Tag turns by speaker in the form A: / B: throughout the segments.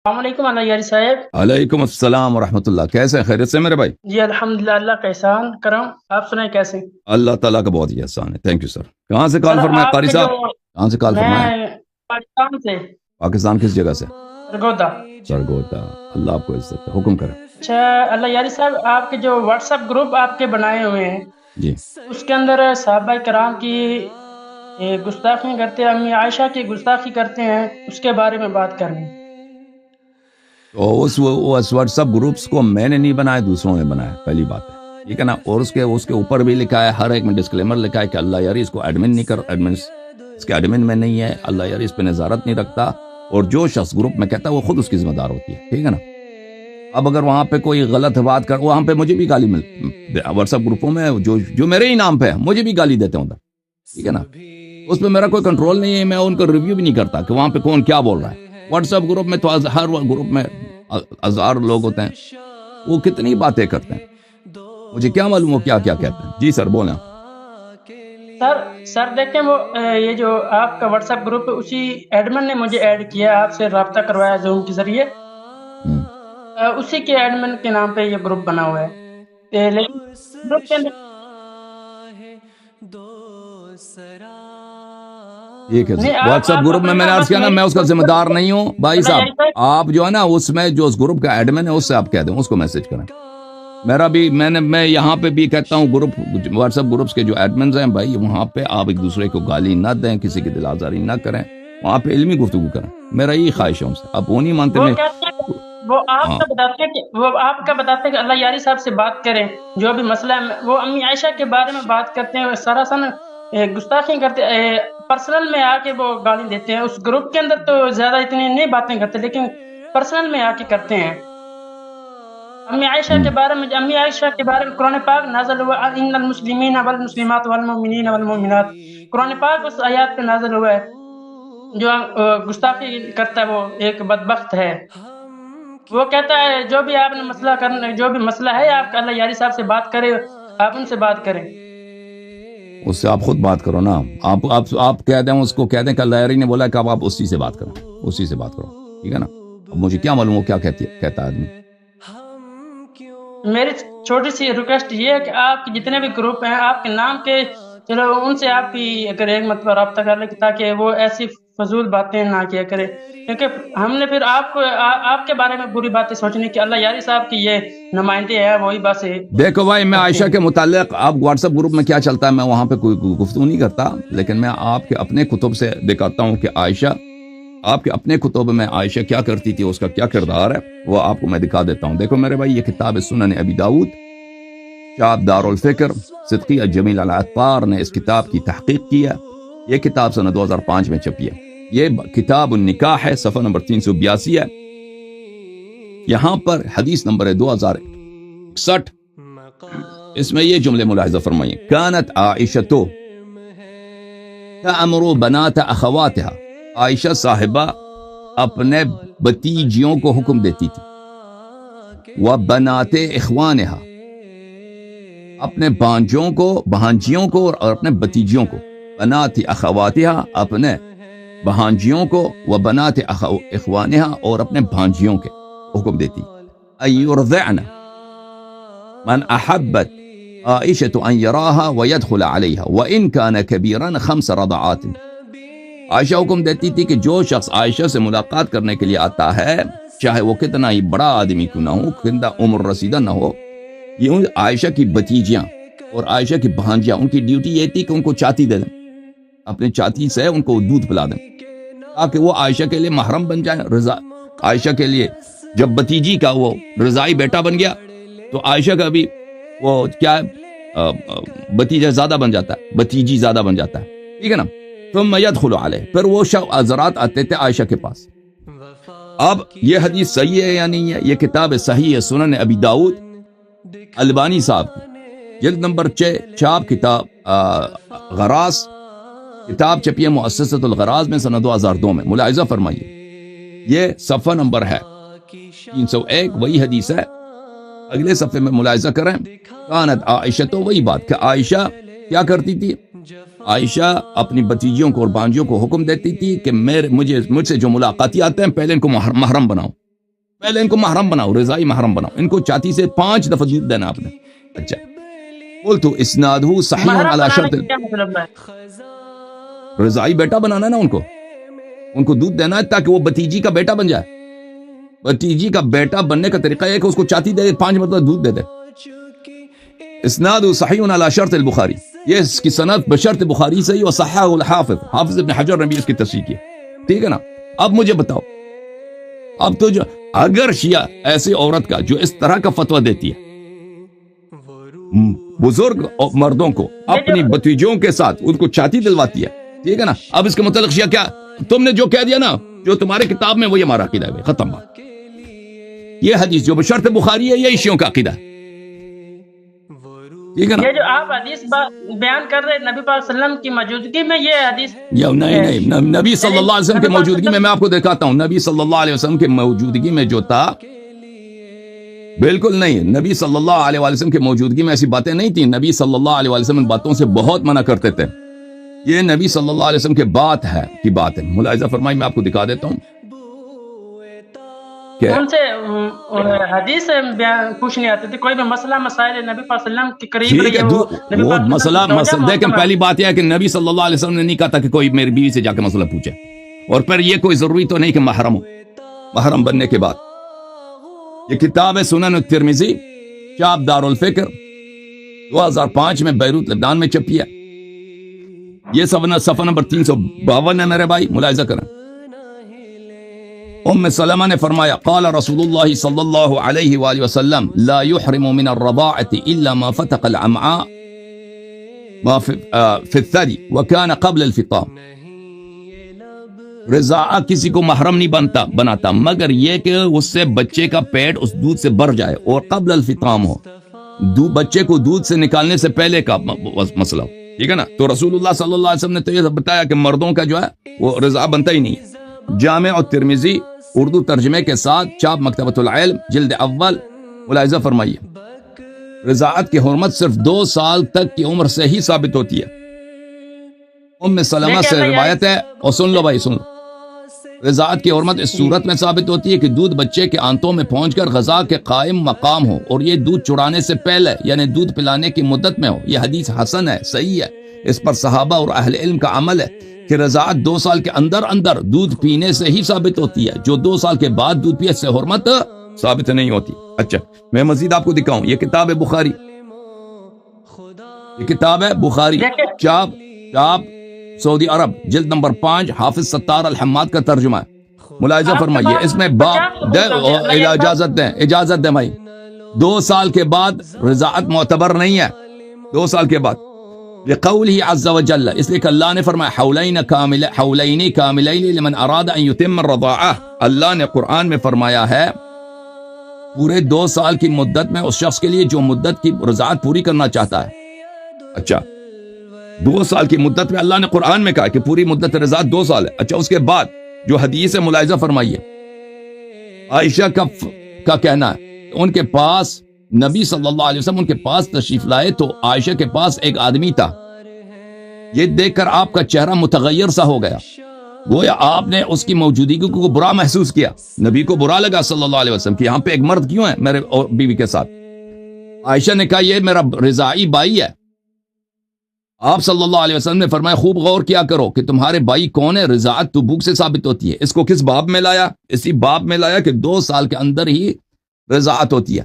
A: السلام علیکم اللہ یاری صاحب.
B: علیکم السلام ورحمۃ اللہ. کیسے ہیں؟ خیریت سے میرے بھائی؟
A: جی الحمدللہ اللہ کا احسان کرم. آپ سنائیں کیسے ہیں؟
B: اللہ تعالیٰ کا بہت ہی احسان ہے. Thank you sir. کہاں سے کال
A: سر
B: فرمائے
A: آپ
B: قاری
A: کے
B: صاحب؟
A: جو
B: کہاں سے کال فرمائے؟
A: میں پاکستان سے
B: پاکستان کس جگہ سے؟
A: سرگودا.
B: سرگودا. اللہ آپ کو عزت ہے. حکم کریں.
A: اچھا اللہ یاری صاحب آپ کے جو واٹس ایپ گروپ آپ کے بنائے ہوئے ہیں
B: جی
A: اس کے اندر صحابہ کرام کی گستاخی کرتے ہیں, امی عائشہ کی گستاخی کرتے ہیں, اس کے بارے میں بات کرنی.
B: تو اس واٹس ایپ گروپس کو میں نے نہیں بنایا, دوسروں نے بنایا. پہلی بات ہے, ٹھیک ہے نا. اور اس کے اوپر بھی لکھا ہے, ہر ایک میں ڈسکلیمر لکھا ہے کہ اللہ یاری اس کو ایڈمن نہیں کر, اس کے ایڈمن میں نہیں ہے. اللہ یاری اس پہ نظارت نہیں رکھتا. اور جو شخص گروپ میں کہتا ہے وہ خود اس کی ذمہ دار ہوتی ہے. ٹھیک ہے نا. اب اگر وہاں پہ کوئی غلط بات کر, وہاں پہ مجھے بھی گالی مل واٹس ایپ گروپوں میں جو میرے ہی نام پہ ہے مجھے بھی گالی دیتے ہوں. ٹھیک ہے نا. اس پہ میرا کوئی کنٹرول نہیں ہے. میں ان کا ریویو بھی نہیں کرتا کہ وہاں پہ کون کیا بول رہا ہے. واٹس ایپ گروپ میں تو ہر گروپ میں ہزار لوگ ہوتے ہیں, وہ کتنی باتیں کرتے ہیں. مجھے کیا معلوم وہ کیا کیا کہتے ہیں. جی سر بولیں.
A: سر دیکھیں وہ یہ جو آپ کا واٹس ایپ گروپ ہے اسی ایڈمن نے مجھے ایڈ کیا, آپ سے رابطہ کروایا زوم کے ذریعے. اسی کے ایڈمن کے نام پہ یہ گروپ بنا ہوا ہے. لیکن گروپ کے اندر
B: ٹھیک ہے
A: نہیں,
B: سر. واٹس ایپ گروپ میں نے عرض کیا نا, میں اس کا ذمہ دار نہیں ہوں. بھائی صاحب آپ جو ہے نا اس میں جو اس گروپ کا ایڈمن ہے اس سے آپ کہہ دیں, اس کو میسج کریں. میرا بھی میں یہاں پہ بھی کہتا ہوں گروپ واٹس ایپ گروپس کے جو ایڈمنز ہیں بھائی, وہاں پہ آپ ایک دوسرے کو گالی نہ دیں, کسی کی دل آزاری نہ کریں, وہاں پہ علمی گفتگو کریں. میرا یہی خواہش ہے ان سے. آپ وہ نہیں مانتے. میں
A: وہ آپ کا بتاتے ہیں کہ اللہ یاری صاحب سے بات کریں, جو بھی مسئلہ ہے. وہ امی عائشہ کے بارے میں بات کرتے ہیں, سراسر گستاخی کرتے, پرسنل میں آ کے وہ گالی دیتے ہیں. اس گروپ کے اندر تو زیادہ اتنی نہیں باتیں کرتے, لیکن پرسنل میں آ کے کرتے ہیں. امی عائشہ کے بارے میں قرآن پاک نازل ہوا, ان المسلمین والمسلمات والمؤمنین والمؤمنات. قرآن پاک اس آیات پہ نازل ہوا ہے. جو گستاخی کرتا ہے وہ ایک بدبخت ہے. وہ کہتا ہے جو بھی آپ نے مسئلہ ہے آپ اللہ یاری صاحب سے بات کریں, آپ ان سے بات کریں.
B: اس سے آپ خود بات کرو نا. آپ کہہ دیں, اس کو کہہ دیں کہ اللہ یاری نے بولا کہ اب آپ اسی سے بات کرو, اسی سے بات کرو. ٹھیک ہے نا. اب مجھے کیا معلوم وہ کیا کہتا ہے آدمی.
A: میری چھوٹی سی ریکویسٹ یہ ہے کہ آپ کے جتنے بھی گروپ ہیں آپ کے نام کے, چلو ان سے آپ بھی اگر ایک مرتبہ رابطہ کر لیں تاکہ وہ ایسی فضول باتیں نہ کیا کرے, کیونکہ ہم نے پھر آپ کے بارے میں بری باتیں سوچنی کہ اللہ یاری صاحب کی یہ نمائندے ہیں, وہی باتیں.
B: دیکھو بھائی, میں عائشہ کے متعلق آپ واٹس ایپ گروپ میں کیا چلتا ہے میں وہاں پہ کوئی گفتگو نہیں کرتا, لیکن میں آپ کے اپنے کتب سے دکھاتا ہوں کہ عائشہ, آپ کے اپنے کتب میں عائشہ کیا کرتی تھی, اس کا کیا کردار ہے, وہ آپ کو میں دکھا دیتا ہوں. دیکھو میرے بھائی, یہ کتاب سنن ابی داؤد, شعب دار الفکر صدقی الجمیل العطار نے اس کتاب کی تحقیق کی ہے. یہ کتاب سنہ 2005 میں چھپی ہے. یہ کتاب النکاح ہے, صفحہ نمبر 382 ہے. یہاں پر حدیث نمبر ہے 2061. اس میں یہ جملے ملاحظہ فرمائیے, کانت عائشہ تأمر بنات اخواتها, عائشہ صاحبہ اپنے بتیجیوں کو حکم دیتی تھی, وبنات اخوانها, اپنے بہانجیوں کو اور اپنے بتیجیوں کو, بنات اخواتها اپنے بہانجیوں کو, وبنات اخوانها اور اپنے بھانجیوں کے حکم دیتی. ایرضعن من احبت عائشة ان يراها ويدخل عليها وان كان كبيرا 5 رضعات. عائشہ حکم دیتی تھی کہ جو شخص عائشہ سے ملاقات کرنے کے لیے آتا ہے, چاہے وہ کتنا ہی بڑا آدمی کیوں نہ ہو, کتنا عمر رسیدہ نہ ہو, یہ عائشہ کی بتیجیاں اور عائشہ کی بھانجیاں, ان کی ڈیوٹی یہ تھی کہ ان کو چاتی دے دیں, اپنی چاتی سے ان کو دودھ پلا دیں, تاکہ وہ عائشہ کے لیے محرم بن جائیں. رضا عائشہ کے لیے جب بتیجی کا وہ رضائی بیٹا بن گیا تو عائشہ کا بھی وہ کیا بتیجا زیادہ بن جاتا ہے, بتیجی زیادہ بن جاتا ہے. ٹھیک ہے نا. ثم يدخل علیہ, پھر وہ حضرات آتے تھے عائشہ کے پاس. اب یہ حدیث صحیح ہے یا نہیں ہے, یہ کتاب صحیح ہے سنن ابی داؤد, البانی صاحب کی, جلد نمبر 6, چھاپ کتاب غراس, کتاب چھپی ہے مؤسسۃ الغراز میں سنہ 2002 میں. ملاحظہ فرمائیے, یہ صفحہ نمبر ہے 301, وہی حدیث ہے. اگلے صفحے میں ملاحظہ کریں, کانت عائشہ, تو وہی بات کہ عائشہ کیا کرتی تھی, عائشہ اپنی بتیجیوں کو اور بانجیوں کو حکم دیتی تھی کہ مجھ سے جو ملاقاتی آتے ہیں پہلے ان کو محرم بناؤ. پہلے ان کو محرم بناؤ، رضائی محرم بناؤ، ان کو چھاتی سے 5 دفعہ دودھ دینا آپ نے. اچھا قلت اسنادہ صحیح
A: محرم
B: علی
A: بنانے
B: شرط.
A: کا کیا مطلب ہے؟
B: رضائی بیٹا بنانا ہے نا ان کو دودھ دینا ہے تاکہ وہ بتیجی کا بیٹا بن جائے. بتیجی کا بیٹا بننے کا طریقہ یہ ہے کہ اس کو چھاتی دے 5 مرتبہ دودھ دے دے. اسناد صحیح علی شرط البخاری، یہ اس کی سند بشرط بخاری صحیح، وصححہ الحافظ، حافظ ابن حجر نے بھی اس کی تصحیح کی. ٹھیک ہے نا. اب مجھے بتاؤ، اب تو جو اگر شیعہ ایسی عورت کا جو اس طرح کا فتویٰ دیتی ہے بزرگ مردوں کو اپنی بتیجوں کے ساتھ ان کو چھاتی دلواتی ہے، ٹھیک ہے نا، اب اس کے متعلق شیعہ کیا، تم نے جو کہہ دیا نا جو تمہارے کتاب میں وہ یہ ہمارا عقیدہ ہے، ختم بات. یہ حدیث جو بشرط بخاری ہے یہی شیعوں کا عقیدہ ہے، ٹھیک ہے نا.
A: یہ جو آپ حدیث بیان کر رہے ہیں نبی پاک صلی اللہ علیہ وسلم کی موجودگی میں، یہ حدیث
B: نہیں نبی صلی اللہ علیہ وسلم کی موجودگی میں آپ کو دکھاتا ہوں. نبی صلی اللہ علیہ وسلم کی موجودگی میں جو تھا بالکل نہیں. نبی صلی اللہ علیہ وسلم کی موجودگی میں ایسی باتیں نہیں تھیں. نبی صلی اللہ علیہ وسلم ان باتوں سے بہت منع کرتے تھے. یہ نبی صلی اللہ علیہ وسلم کے بات ہے. ملاحظہ فرمائی، میں آپ کو دکھا دیتا ہوں.
A: ان سے حدیث بیان پوچھنی آتی تھی، کوئی بھی مسئلہ مسائل نبی پاک صلی اللہ علیہ وسلم کے قریب
B: ٹھیک ہے، وہ مسئلہ دیکھیں، پہلی بات یہ ہے کہ نبی صلی اللہ علیہ وسلم نے نہیں کہا تھا کہ کوئی میری بیوی سے جا کے مسئلہ پوچھے. اور پھر یہ کوئی ضروری تو نہیں کہ محرم ہو. محرم بننے کے بعد یہ کتاب ہے سنن الترمذی، چاپ دار الفکر، 2005 میں بیروت لبنان میں چھپی ہے. یہ صفحہ نمبر 352 ہے میرے بھائی، ملاحظہ کریں. ام سلمہ نے فرمایا قال رسول اللہ صلی اللہ علیہ وآلہ وسلم لا يحرم من الرضاعة الا ما فتق الامعاء ما في الثدي وكان قبل الفطام. رضاعت کسی کو محرم نہیں بناتا مگر یہ کہ اس سے بچے کا پیٹ اس دودھ سے بھر جائے اور قبل الفطام ہو، بچے کو دودھ سے نکالنے سے پہلے کا مسئلہ ہو، ٹھیک ہے نا. تو رسول اللہ صلی اللہ علیہ وسلم نے تو یہ بتایا کہ مردوں کا جو ہے وہ رضاع بنتا ہی نہیں. جامع الترمذی اردو ترجمے کے ساتھ، چاپ مکتبۃ العلم، جلد اول، ملاحظہ فرمائیے. رضاعت کی حرمت صرف 2 سال تک کی عمر سے ہی ثابت ہوتی ہے. ام سلمہ سے روایت ہے، اور سن لو بھائی، سن لو. رضاعت کی حرمت اس صورت میں ثابت ہوتی ہے کہ دودھ بچے کے آنتوں میں پہنچ کر غذا کے قائم مقام ہو اور یہ دودھ چڑانے سے پہلے یعنی دودھ پلانے کی مدت میں ہو. یہ حدیث حسن ہے، صحیح ہے. اس پر صحابہ اور اہل علم کا عمل ہے کہ رضاعت 2 سال کے اندر دودھ پینے سے ہی ثابت ہوتی ہے. جو 2 سال کے بعد دودھ پیے سے حرمت ثابت نہیں ہوتی. اچھا میں مزید آپ کو دکھاؤں. یہ کتاب ہے بخاری، یہ کتاب ہے بخاری، چاپ سعودی عرب، جلد نمبر 5، حافظ ستار الحماد کا ترجمہ ہے. ملاحظہ فرمائیے، اس میں اجازت دیں بھائی. 2 سال کے بعد رضاعت معتبر نہیں ہے. 2 سال کے بعد لقوله عز وجل، اس لیے کہ اللہ نے فرمایا حولین کاملین لمن اراد ان یتم الرضاعہ. اللہ نے قرآن میں فرمایا ہے پورے 2 سال کی مدت میں اس شخص کے لیے جو مدت کی رضاعت پوری کرنا چاہتا ہے. اچھا 2 سال کی مدت میں اللہ نے قرآن میں کہا کہ پوری مدت رضاعت 2 سال ہے. اچھا اس کے بعد جو حدیث ہے ملاحظہ فرمائیے. عائشہ کا کہنا ہے ان کے پاس نبی صلی اللہ علیہ وسلم ان کے پاس تشریف لائے تو عائشہ کے پاس ایک آدمی تھا. یہ دیکھ کر آپ کا چہرہ متغیر سا ہو گیا، گویا آپ نے اس کی موجودگی کو برا محسوس کیا. نبی کو برا لگا صلی اللہ علیہ وسلم کہ یہاں پہ ایک مرد کیوں ہے میرے بیوی کے ساتھ. عائشہ نے کہا یہ میرا رضاعی بھائی ہے. آپ صلی اللہ علیہ وسلم نے فرمایا خوب غور کیا کرو کہ تمہارے بھائی کون ہے. رضاعت تبوک سے ثابت ہوتی ہے. اس کو کس باب میں لایا؟ اسی باب میں لایا کہ 2 سال کے اندر ہی رضاعت ہوتی ہے.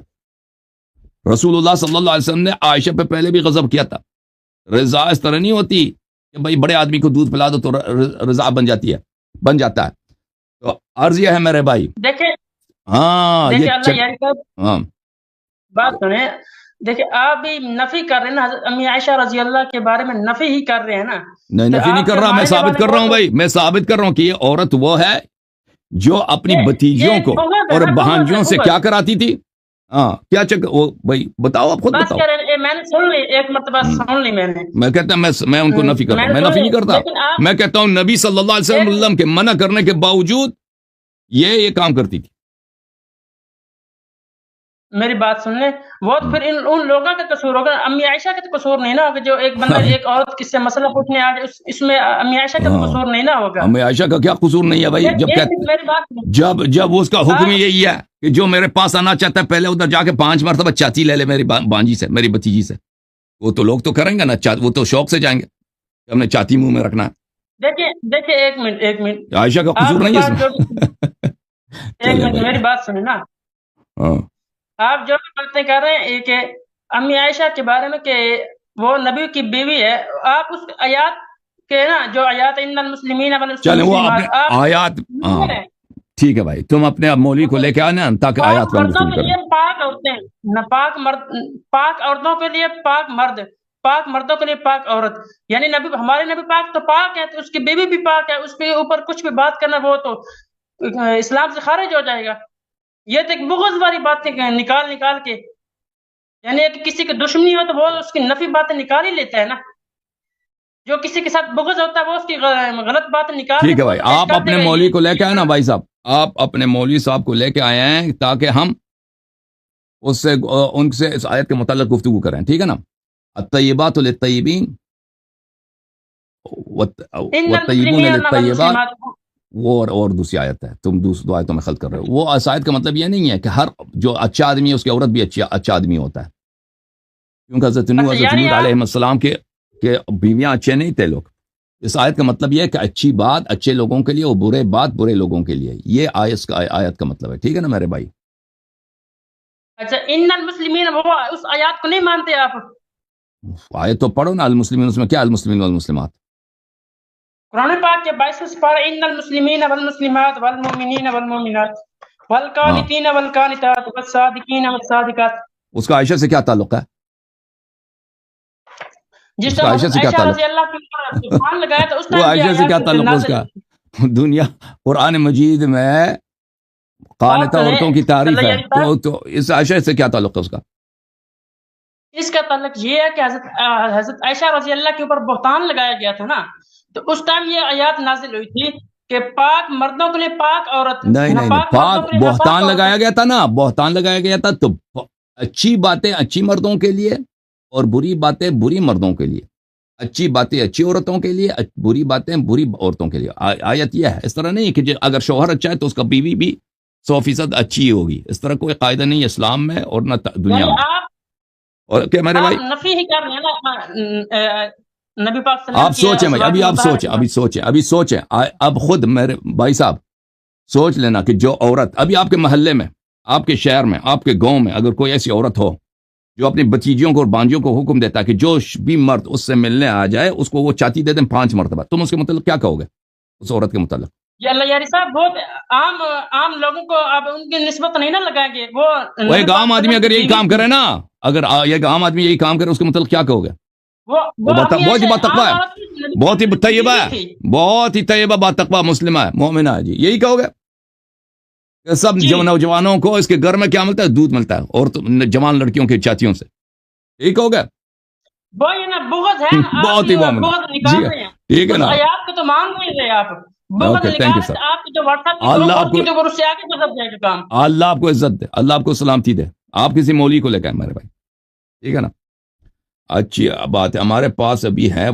B: رسول اللہ صلی اللہ علیہ وسلم نے عائشہ پہ پہلے بھی غضب کیا تھا. رضا اس طرح نہیں ہوتی کہ بھائی بڑے آدمی کو دودھ پلا دو تو رضا بن جاتا ہے. تو عرض یہ ہے میرے بھائی،
A: دیکھیں
B: ہاں
A: بات سنیں. دیکھیں آپ بھی نفی کر رہے ہیں نا، امی عائشہ رضی اللہ کے بارے میں نفی ہی کر رہے ہیں نا.
B: نہیں نفی نہیں کر رہا، میں ثابت کر رہا ہوں بھائی، میں ثابت کر رہا ہوں کہ یہ عورت وہ ہے جو اپنی بتیجیوں کو اور بہانجیوں سے کیا کراتی تھی. ہاں کیا بھائی بتاؤ، آپ خود بتاؤ.
A: میں نے سن لی، ایک مرتبہ سن لی میں نے.
B: میں کہتا ہوں میں ان کو نفی کرتا ہوں، میں نفی نہیں کرتا. میں کہتا ہوں نبی صلی اللہ علیہ وسلم کے منع کرنے کے باوجود یہ کام کرتی تھی.
A: میری بات سن لیں، وہ تو پھر ان لوگوں کا قصور ہوگا، امی عائشہ کا تو قصور نہیں نا ہوگا، جو ایک بندہ ایک عورت کس سے مسئلہ پوچھنے آ جائے اس میں امی عائشہ کا تو قصور نہیں نا ہوگا.
B: امی عائشہ کا کیا قصور نہیں ہے بھائی؟
A: میری بات سنیں.
B: جب اس کا حکم یہی ہے کہ جو میرے پاس آنا چاہتا ہے پہلے ادھر جا کے 5 مرتبہ چاچی لے لے میری بانجی سے، میری بتیجی سے. وہ تو لوگ تو کریں گے نا، وہ تو شوق سے جائیں گے کہ ہم نے چاتی منہ میں رکھنا ہے.
A: دیکھیں ایک منٹ
B: عائشہ کا قصور نہیں ہے اس میں.
A: ایک منٹ میری بات سنیں نا. آپ جو بھی باتیں کر رہے ہیں کہ امی عائشہ کے بارے میں کہ وہ نبی کی بیوی ہے، آپ اس آیات کے نا جو آیات ان المسلمین
B: چلیں وہ آیات ٹھیک ہے بھائی، تم اپنے مولوی کو لے کے آنا تاکہ آیات کا
A: مردوں کے لیے پاک عورتیں نہ پاک عورتوں کے لیے پاک مرد، پاک مردوں کے لیے پاک عورت، یعنی نبی ہمارے نبی پاک تو پاک ہے، تو اس کی بیوی بھی پاک ہے، اس کے اوپر کچھ بھی بات کرنا وہ تو اسلام سے خارج ہو جائے گا. یہ تو ایک بغض والی باتیں نکال کے، یعنی کہ کسی کی دشمنی ہو تو وہ اس کی نفی باتیں نکال ہی لیتا ہے نا. جو کسی کے ساتھ بغض ہوتا ہے وہ اس کی غلط باتیں نکال.
B: ٹھیک ہے بھائی، آپ اپنے مولوی کو لے کے آئے نا بھائی صاحب، آپ اپنے مولوی صاحب کو لے کے آئے ہیں تاکہ ہم اس سے ان سے اس آیت کے متعلق گفتگو کریں. ٹھیک ہے نا؟ الطیبات للطیبین والطیبون للطیبات، وہ اور دوسری آیت ہے، تم دوسری آیتوں میں خلط کر رہے ہو. وہ اس آیت کا مطلب یہ نہیں ہے کہ ہر جو اچھا آدمی ہے اس کی عورت بھی اچھا آدمی ہوتا ہے، کیونکہ حضرت نوح علیہ السلام کے بیویاں اچھے نہیں تھے لوگ. اس آیت کا مطلب یہ ہے کہ اچھی بات اچھے لوگوں کے لیے اور برے بات برے لوگوں کے لیے، یہ آیت کا مطلب ہے. ٹھیک ہے نا میرے بھائی؟
A: اچھا ان المسلمین، وہ اس آیات کو نہیں مانتے آپ؟
B: آیت تو پڑھو نا، المسلمین، اس میں کیا المسلمین والمسلمات؟
A: قرآن پاک کے 22 پارہ ان المسلمین والمسلمات والمؤمنین والمؤمنات والقانتین والقانتات والصادقین والصادقات.
B: اس کا عائشہ سے کیا تعلق ہے؟
A: جس طرح عائشہ رضی اللہ کی سبحان لگایا تھا اس
B: وہ عائشہ سے کیا تعلق ہے اس کا؟ دنیا قرآن مجید میں قانتہ عورتوں کی تعریف ہے، تو اس عائشہ سے کیا تعلق ہے اس کا؟
A: اس کا تعلق یہ ہے کہ حضرت عائشہ رضی اللہ کے اوپر بہتان لگایا گیا تھا نا، تو اس ٹائم یہ آیات نازل ہوئی تھی کہ پاک مردوں کے لیے پاک عورت. نہیں
B: پاک بہتان لگایا گیا تھا نا، بہتان لگایا گیا تھا تو اچھی باتیں اچھی مردوں کے لیے اور بری باتیں بری مردوں کے لیے، اچھی باتیں اچھی عورتوں کے لیے، بری باتیں بری عورتوں کے لیے. آیت یہ ہے، اس طرح نہیں کہ اگر شوہر اچھا ہے تو اس کا بیوی بھی 100% اچھی ہوگی، اس طرح کوئی قاعدہ نہیں ہے اسلام میں اور نہ دنیا میں. اور کیا میرے بھائی
A: نفی ہی کر رہے ہیں نا نبی پاک صلی اللہ علیہ وسلم.
B: آپ سوچیں بھائی، ابھی سوچیں اب خود میرے بھائی صاحب سوچ لینا کہ جو عورت ابھی آپ کے محلے میں، آپ کے شہر میں، آپ کے گاؤں میں اگر کوئی ایسی عورت ہو جو اپنی بتیجیوں کو اور بانجیوں کو حکم دیتا ہے کہ جو بھی مرد اس سے ملنے آ جائے اس کو وہ چاتی دے دیں 5 مرتبہ، تم اس کے متعلق کیا کہو گے اس عورت کے متعلق؟
A: یہ اللہ یاری صاحب بہت عام لوگوں کو آپ ان کی نسبت نہیں نہ لگائیں گے.
B: وہ ایک عام آدمی اگر یہی کام کرے نا، اگر ایک عام آدمی یہی کام کرے اس کے متعلق کیا کہو گے؟ بہت ہی باتقوا ہے، بہت ہی طیبہ ہے، بہت ہی طیبہ باتقوا مسلمہ ہے، مومنہ ہے جی، یہی کہو گے؟ سب نوجوانوں کو اس کے گھر میں کیا ملتا ہے؟ دودھ ملتا ہے، اور جوان لڑکیوں کے چاچیوں سے، یہی کہو گے؟
A: بہت
B: ہی مومنہ، ٹھیک ہے نا؟
A: آیات کو تو مان نہیں رہے آپ.
B: Thank you sir. اللہ آپ کو عزت دے، اللہ آپ کو سلامتی دے. آپ کسی مولوی کو لے کے آئے میرے بھائی، ٹھیک ہے نا؟ اچھی بات ہے، ہمارے پاس ابھی ہے